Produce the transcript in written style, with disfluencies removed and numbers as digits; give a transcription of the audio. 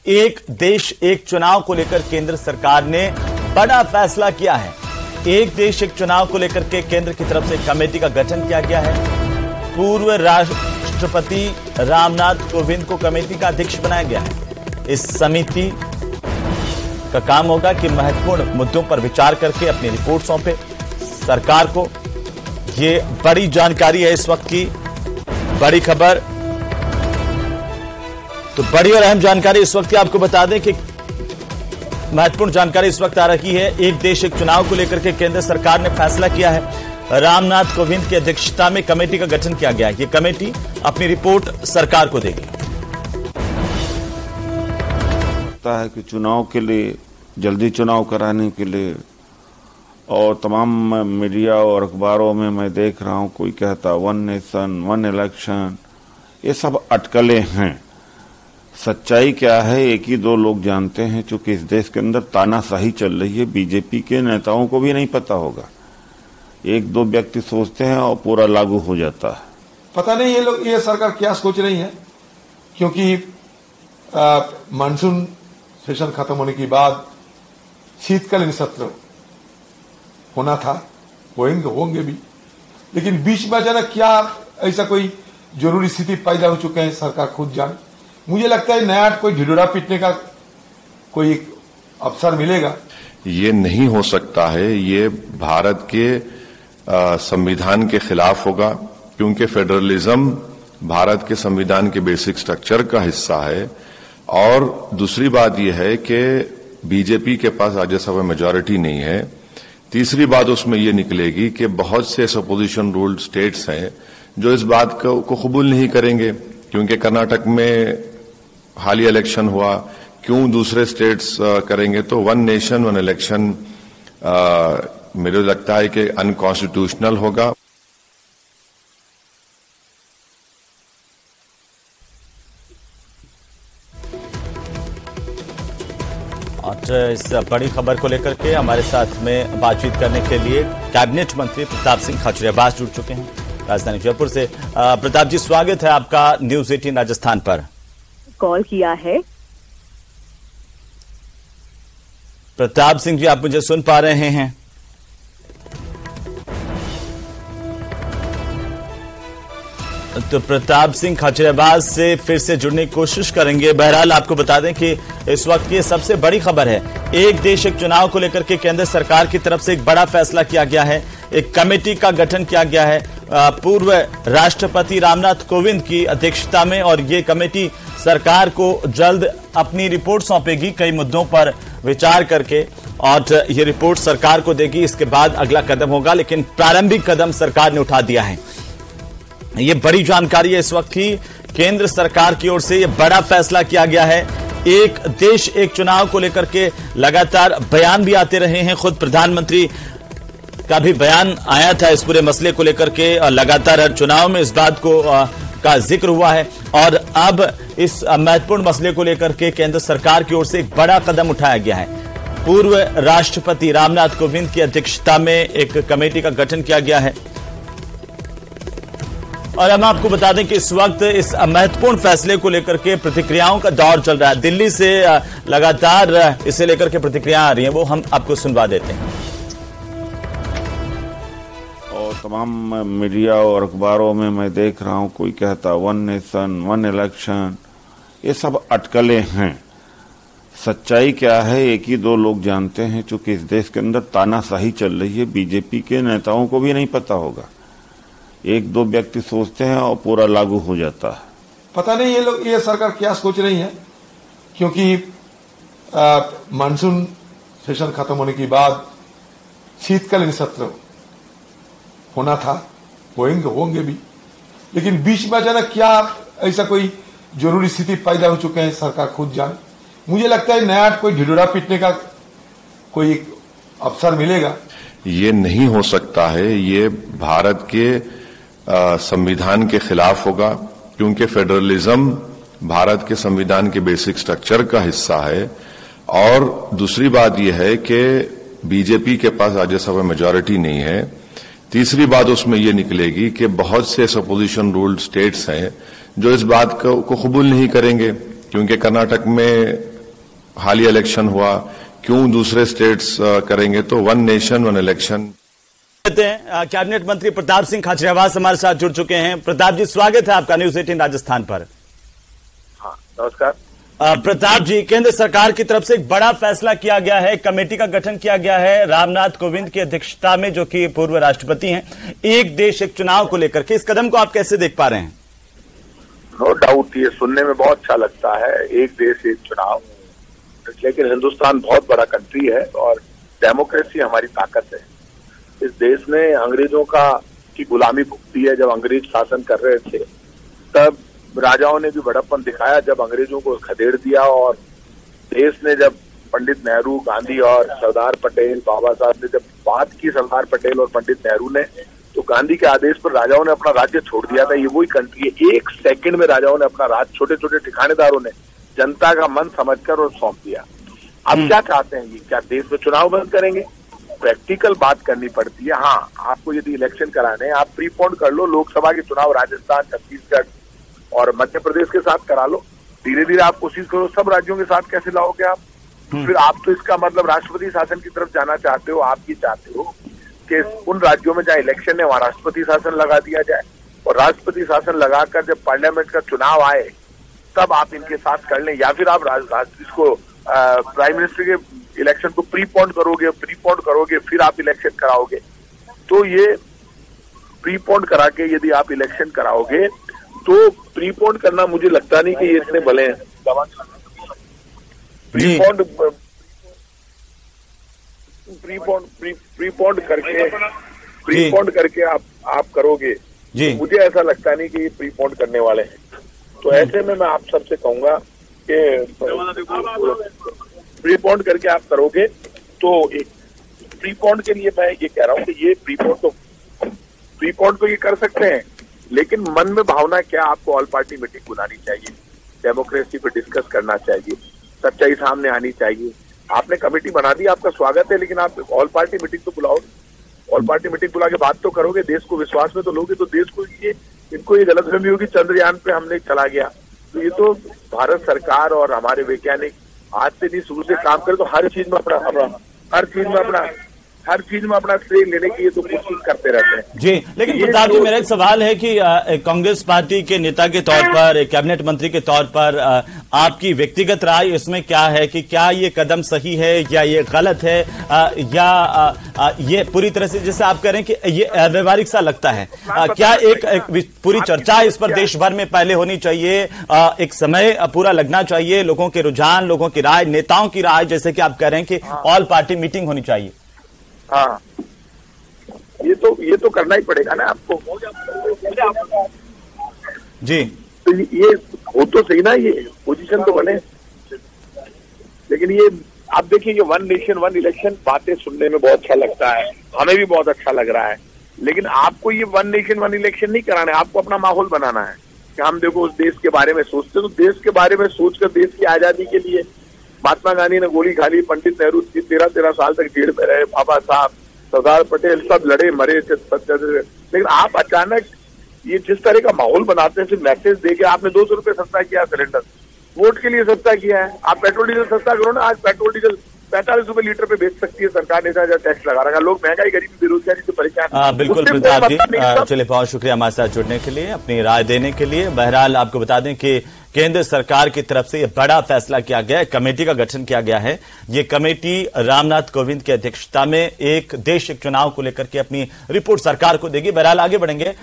एक देश एक चुनाव को लेकर केंद्र सरकार ने बड़ा फैसला किया है। एक देश एक चुनाव को लेकर के केंद्र की तरफ से कमेटी का गठन किया गया है। पूर्व राष्ट्रपति रामनाथ कोविंद को कमेटी का अध्यक्ष बनाया गया है। इस समिति का काम होगा कि महत्वपूर्ण मुद्दों पर विचार करके अपनी रिपोर्ट सौंपे सरकार को। ये बड़ी जानकारी है इस वक्त की, बड़ी खबर। तो बड़ी और अहम जानकारी इस वक्त की आपको बता दें कि महत्वपूर्ण जानकारी इस वक्त आ रही है। एक देश एक चुनाव को लेकर के केंद्र सरकार ने फैसला किया है। रामनाथ कोविंद की अध्यक्षता में कमेटी का गठन किया गया है। ये कमेटी अपनी रिपोर्ट सरकार को देगी। लगता है कि चुनाव के लिए, जल्दी चुनाव कराने के लिए, और तमाम मीडिया और अखबारों में मैं देख रहा हूं, कोई कहता 1 नेशन 1 इलेक्शन, ये सब अटकलें हैं। सच्चाई क्या है एक ही दो लोग जानते हैं। चूंकि इस देश के अंदर तानाशाही चल रही है, बीजेपी के नेताओं को भी नहीं पता होगा। एक दो व्यक्ति सोचते हैं और पूरा लागू हो जाता है। पता नहीं ये सरकार क्या सोच रही है, क्योंकि मानसून सेशन खत्म होने के बाद शीतकालीन सत्र होना था, होंगे भी, लेकिन बीच में अचानक क्या ऐसा कोई जरूरी स्थिति पैदा हो चुके हैं, सरकार खुद जाने। मुझे लगता है नया कोई ढिढोरा पीटने का कोई अवसर मिलेगा। ये नहीं हो सकता है, ये भारत के संविधान के खिलाफ होगा, क्योंकि फेडरलिज्म भारत के संविधान के बेसिक स्ट्रक्चर का हिस्सा है। और दूसरी बात यह है कि बीजेपी के पास राज्यसभा मेजॉरिटी नहीं है। तीसरी बात उसमें यह निकलेगी कि बहुत से अपोजिशन रूल्ड स्टेट्स हैं जो इस बात को कबूल नहीं करेंगे, क्योंकि कर्नाटक में हालिया इलेक्शन हुआ, क्यों दूसरे स्टेट्स करेंगे। तो 1 नेशन 1 इलेक्शन मुझे लगता है कि अनकॉन्स्टिट्यूशनल होगा। और इस बड़ी खबर को लेकर के हमारे साथ में बातचीत करने के लिए कैबिनेट मंत्री प्रताप सिंह खाचरियावास जुड़ चुके हैं राजधानी जयपुर से। प्रताप जी, स्वागत है आपका न्यूज 18 राजस्थान पर। कॉल किया है प्रताप सिंह जी, आप मुझे सुन पा रहे हैं? तो प्रताप सिंह खाचरियावास से फिर से जुड़ने की कोशिश करेंगे। बहरहाल आपको बता दें कि इस वक्त की सबसे बड़ी खबर है, एक देश एक चुनाव को लेकर के केंद्र सरकार की तरफ से एक बड़ा फैसला किया गया है। एक कमेटी का गठन किया गया है पूर्व राष्ट्रपति रामनाथ कोविंद की अध्यक्षता में, और ये कमेटी सरकार को जल्द अपनी रिपोर्ट सौंपेगी कई मुद्दों पर विचार करके, और ये रिपोर्ट सरकार को देगी। इसके बाद अगला कदम होगा, लेकिन प्रारंभिक कदम सरकार ने उठा दिया है। ये बड़ी जानकारी है इस वक्त की, केंद्र सरकार की ओर से ये बड़ा फैसला किया गया है। एक देश एक चुनाव को लेकर के लगातार बयान भी आते रहे हैं, खुद प्रधानमंत्री का भी बयान आया था इस पूरे मसले को लेकर के। लगातार हर चुनाव में इस बात को का जिक्र हुआ है, और अब इस महत्वपूर्ण मसले को लेकर के केंद्र सरकार की ओर से एक बड़ा कदम उठाया गया है। पूर्व राष्ट्रपति रामनाथ कोविंद की अध्यक्षता में एक कमेटी का गठन किया गया है। और हम आपको बता दें कि इस वक्त इस महत्वपूर्ण फैसले को लेकर के प्रतिक्रियाओं का दौर चल रहा है। दिल्ली से लगातार इसे लेकर के प्रतिक्रियाएं आ रही हैं, वो हम आपको सुनवा देते हैं। और तमाम मीडिया और अखबारों में मैं देख रहा हूं, कोई कहता 1 नेशन 1 इलेक्शन, ये सब अटकलें हैं। सच्चाई क्या है एक ही दो लोग जानते हैं। चूंकि इस देश के अंदर तानाशाही चल रही है, बीजेपी के नेताओं को भी नहीं पता होगा। एक दो व्यक्ति सोचते हैं और पूरा लागू हो जाता है। पता नहीं ये सरकार क्या सोच रही है, क्योंकि मानसून सेशन खत्म होने के बाद शीतकालीन सत्र होना था, होंगे भी, लेकिन बीच में अचानक क्या ऐसा कोई जरूरी स्थिति पैदा हो चुके हैं, सरकार खुद जाने। मुझे लगता है नया कोई ढिढोरा पीटने का कोई अवसर मिलेगा। ये नहीं हो सकता है, ये भारत के संविधान के खिलाफ होगा, क्योंकि फेडरलिज्म भारत के संविधान के बेसिक स्ट्रक्चर का हिस्सा है। और दूसरी बात यह है कि बीजेपी के पास राज्यसभा मेजॉरिटी नहीं है। तीसरी बात उसमें यह निकलेगी कि बहुत से अपोजिशन रूल्ड स्टेट्स हैं जो इस बात को कबूल नहीं करेंगे, क्योंकि कर्नाटक में हालिया इलेक्शन हुआ, क्यों दूसरे स्टेट्स करेंगे? तो one nation one election. Cabinet मंत्री प्रताप सिंह खाचरियावास हमारे साथ जुड़ चुके हैं। प्रताप जी, स्वागत है आपका न्यूज 18 राजस्थान पर। हाँ, नमस्कार। प्रताप जी, केंद्र सरकार की तरफ से एक बड़ा फैसला किया गया है, कमेटी का गठन किया गया है रामनाथ कोविंद की अध्यक्षता में, जो कि पूर्व राष्ट्रपति हैं, एक देश एक चुनाव को लेकर के। इस कदम को आप कैसे देख पा रहे हैं? नो डाउट, ये सुनने में बहुत अच्छा लगता है, एक देश एक चुनाव। लेकिन हिंदुस्तान बहुत बड़ा कंट्री है और डेमोक्रेसी हमारी ताकत है। इस देश ने अंग्रेजों की गुलामी भुगती है। जब अंग्रेज शासन कर रहे थे तब राजाओं ने भी बड़प्पन दिखाया, जब अंग्रेजों को खदेड़ दिया। और देश ने जब पंडित नेहरू, गांधी और सरदार पटेल, बाबा साहब ने जब बात की, सरदार पटेल और पंडित नेहरू ने, तो गांधी के आदेश पर राजाओं ने अपना राज्य छोड़ दिया था। ये वही कंट्री है, एक सेकंड में राजाओं ने अपना राज्य, छोटे छोटे ठिकानेदारों ने जनता का मन समझकर और सौंप दिया। अब क्या चाहते हैं? क्या देश में चुनाव बंद करेंगे? प्रैक्टिकल बात करनी पड़ती है। हाँ, आपको यदि इलेक्शन कराने हैं, आप प्रीपोन कर लो। लोकसभा के चुनाव राजस्थान, छत्तीसगढ़ और मध्य प्रदेश के साथ करा लो। धीरे धीरे आप कोशिश करो, सब राज्यों के साथ कैसे लाओगे आप? फिर आप तो इसका मतलब राष्ट्रपति शासन की तरफ जाना चाहते हो। आप ये चाहते हो कि उन राज्यों में जहाँ इलेक्शन है वहां राष्ट्रपति शासन लगा दिया जाए, और राष्ट्रपति शासन लगाकर जब पार्लियामेंट का चुनाव आए तब आप इनके साथ कर लें। या फिर आप इसको प्राइम मिनिस्टर के इलेक्शन को प्रीपोन करोगे, फिर आप इलेक्शन कराओगे। तो ये प्रीपोन करा के यदि आप इलेक्शन कराओगे तो प्रीपोन करना मुझे लगता नहीं कि ये इतने भले हैं। प्रीपोन करके आप करोगे, मुझे ऐसा लगता नहीं कि ये प्रीपोन करने वाले हैं। तो ऐसे में मैं आप सबसे कहूंगा कि प्रीपोन करके आप करोगे तो प्रीपोन के लिए मैं ये कह रहा हूँ कि ये प्रीपोन को ये कर सकते हैं, लेकिन मन में भावना क्या, आपको ऑल पार्टी मीटिंग बुलानी चाहिए, डेमोक्रेसी पे डिस्कस करना चाहिए, सच्चाई सामने आनी चाहिए। आपने कमेटी बना दी, आपका स्वागत है, लेकिन आप ऑल पार्टी मीटिंग तो बुलाओ। ऑल पार्टी मीटिंग बुला के बात तो करोगे, देश को विश्वास में तो लोगे। तो देश को इनको ये गलतफहमी होगी चंद्रयान पे हमने चला गया। तो ये तो भारत सरकार और हमारे वैज्ञानिक आज से नहीं शुरू से काम करे तो हर चीज में अपना श्रेय लेने की ये तो कोशिश करते रहते हैं। जी, लेकिन प्रताप जी, मेरा एक सवाल है कि कांग्रेस पार्टी के नेता के तौर पर, एक कैबिनेट मंत्री के तौर पर आपकी व्यक्तिगत राय इसमें क्या है कि क्या ये कदम सही है या ये गलत है, या ये पूरी तरह से, जैसे आप कह रहे हैं कि ये अव्यवहारिक सा लगता है, क्या एक पूरी चर्चा इस पर देश भर में पहले होनी चाहिए, एक समय पूरा लगना चाहिए, लोगों के रुझान, लोगों की राय, नेताओं की राय, जैसे कि आप कह रहे हैं कि ऑल पार्टी मीटिंग होनी चाहिए? हाँ, ये तो करना ही पड़ेगा ना आपको जी। तो ये हो तो सही ना, ये पोजीशन तो बने। लेकिन ये आप देखिए, वन नेशन वन इलेक्शन बातें सुनने में बहुत अच्छा लगता है, हमें भी बहुत अच्छा लग रहा है, लेकिन आपको ये वन नेशन वन इलेक्शन नहीं कराना है। आपको अपना माहौल बनाना है कि हम देखो उस देश के बारे में सोचते, तो देश के बारे में सोचकर देश की आजादी के लिए महात्मा गांधी ने गोली खा ली, पंडित नेहरू 13 साल तक जेल में रहे, बाबा साहब, सरदार पटेल सब लड़े मरे थे, लेकिन आप अचानक ये जिस तरह का माहौल बनाते हैं, सिर्फ मैसेज देके आपने 200 रुपये सस्ता किया सिलेंडर, वोट के लिए सस्ता किया है। आप पेट्रोल डीजल सस्ता करो ना, आज पेट्रोल डीजल 45 रुपए लीटर पे बेच सकती है सरकार ने, टैक्स लगा रखा। लोग महंगाई, गरीबी, बेरोजगारी से परेशान। बिल्कुल प्रताप जी, चलिए बहुत शुक्रिया हमारे साथ जुड़ने के लिए, अपनी राय देने के लिए। बहरहाल आपको बता दें कि केंद्र सरकार की तरफ से यह बड़ा फैसला किया गया है, कमेटी का गठन किया गया है। ये कमेटी रामनाथ कोविंद की अध्यक्षता में एक देश एक चुनाव को लेकर के अपनी रिपोर्ट सरकार को देगी। बहरहाल आगे बढ़ेंगे।